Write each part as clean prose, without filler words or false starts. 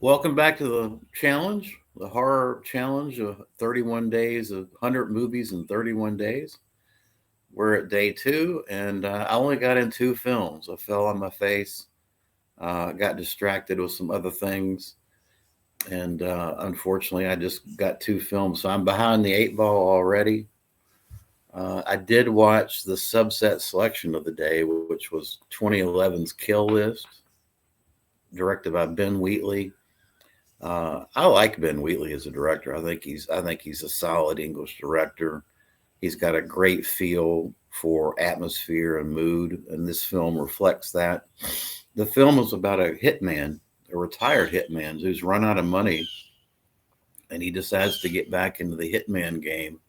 Welcome back to the challenge, the horror challenge of 31 days of 100 movies in 31 days. We're at day two, and I only got in two films. I fell on my face, got distracted with some other things, and unfortunately, I just got two films. So I'm behind the eight ball already. I did watch the subset selection of the day, which was 2011's Kill List, directed by Ben Wheatley. I like Ben Wheatley as a director. I think he's a solid English director. He's got a great feel for atmosphere and mood, and this film reflects that. The film is about a hitman, a retired hitman who's run out of money, and he decides to get back into the hitman game.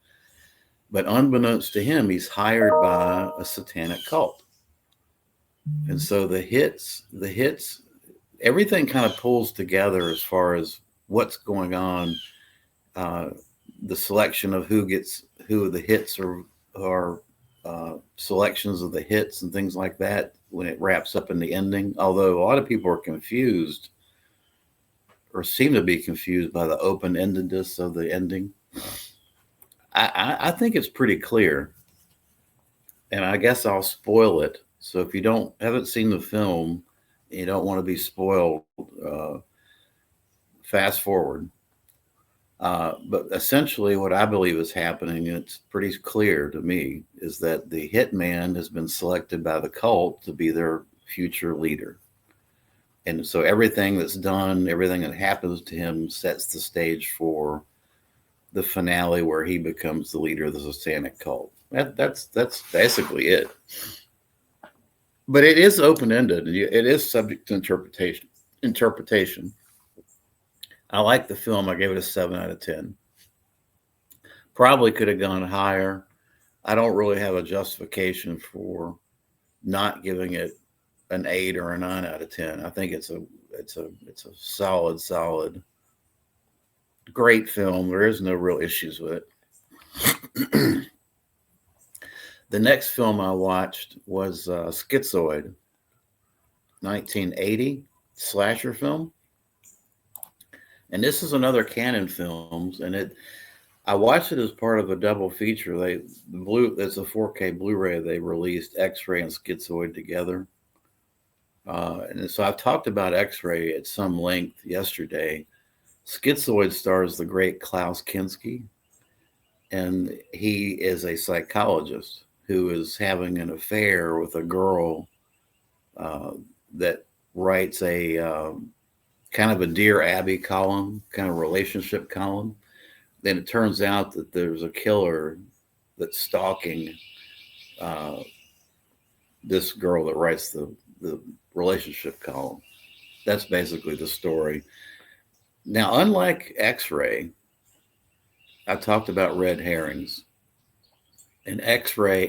But unbeknownst to him, he's hired by a satanic cult, and so the hits, everything kind of pulls together as far as what's going on. Uh, the selection of who the hits are selections of the hits and things like that when it wraps up in the ending. Although a lot of people are confused or seem to be confused by the open endedness of the ending. I think it's pretty clear, and I guess I'll spoil it. So if you don't haven't seen the film, you don't want to be spoiled. Fast forward. But essentially, what I believe is happening, and it's pretty clear to me, is that the hitman has been selected by the cult to be their future leader. And so everything that's done, everything that happens to him sets the stage for the finale where he becomes the leader of the satanic cult. That's basically it. But it is open ended. It is subject to interpretation. I like the film. I gave it a 7 out of 10. Probably could have gone higher. I don't really have a justification for not giving it an 8 or a 9 out of 10. I think it's a solid, great film. There is no real issues with it. The next film I watched was Schizoid, 1980 slasher film, and this is another Canon Films, and it I watched it as part of a double feature. It's a 4K Blu-ray. They released X-Ray and Schizoid together, and so I've talked about X-Ray at some length yesterday. Schizoid stars the great Klaus Kinski, and he is a psychologist who is having an affair with a girl uh, that writes a kind of a Dear Abby column, kind of relationship column. Then it turns out that there's a killer that's stalking uh, this girl that writes the relationship column. That's basically the story. Now, unlike X Ray, I talked about red herrings. In X Ray,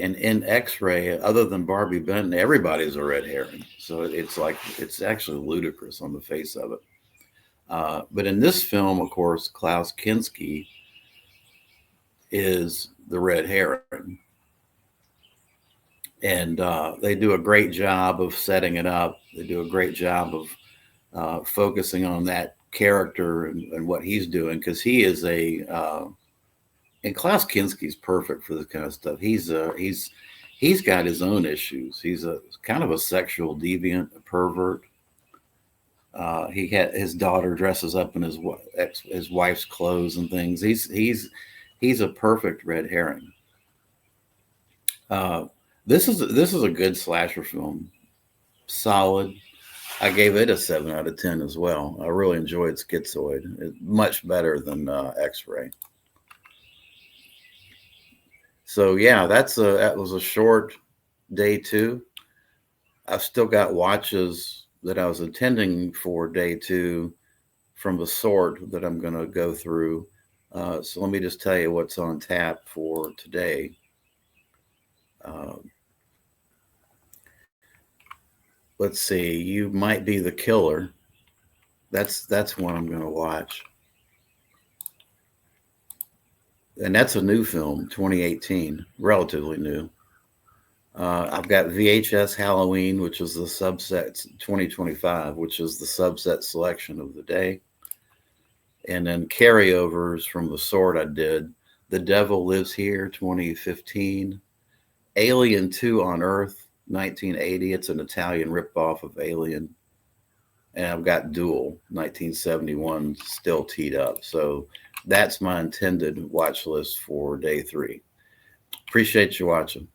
other than Barbie Benton, everybody's a red herring. So it's actually ludicrous on the face of it. But in this film, of course, Klaus Kinski is the red herring, and they do a great job of setting it up. They do a great job of focusing on that character and what he's doing because he is and Klaus Kinski's perfect for this kind of stuff. He's got his own issues. He's a kind of a sexual deviant, a pervert. He had his daughter dresses up in his wife's clothes and things. He's a perfect red herring. Uh, this is a good slasher film, solid. I gave it a 7 out of 10 as well. I really enjoyed Schizoid. It's much better than X-Ray. So yeah, that was a short day two. I've still got watches that I was intending for day two from the sort that I'm going to go through. So let me just tell you what's on tap for today. Uh, let's see. You Might Be the Killer. That's one I'm going to watch, and that's a new film, 2018, relatively new. I've got VHS Halloween, which is the subset 2025, which is the subset selection of the day. and then carryovers from the sort I did. The Devil Lives Here, 2015. Alien 2 on Earth, 1980. It's an Italian ripoff of Alien. And I've got Duel, 1971, still teed up. So that's my intended watch list for day 3. Appreciate you watching.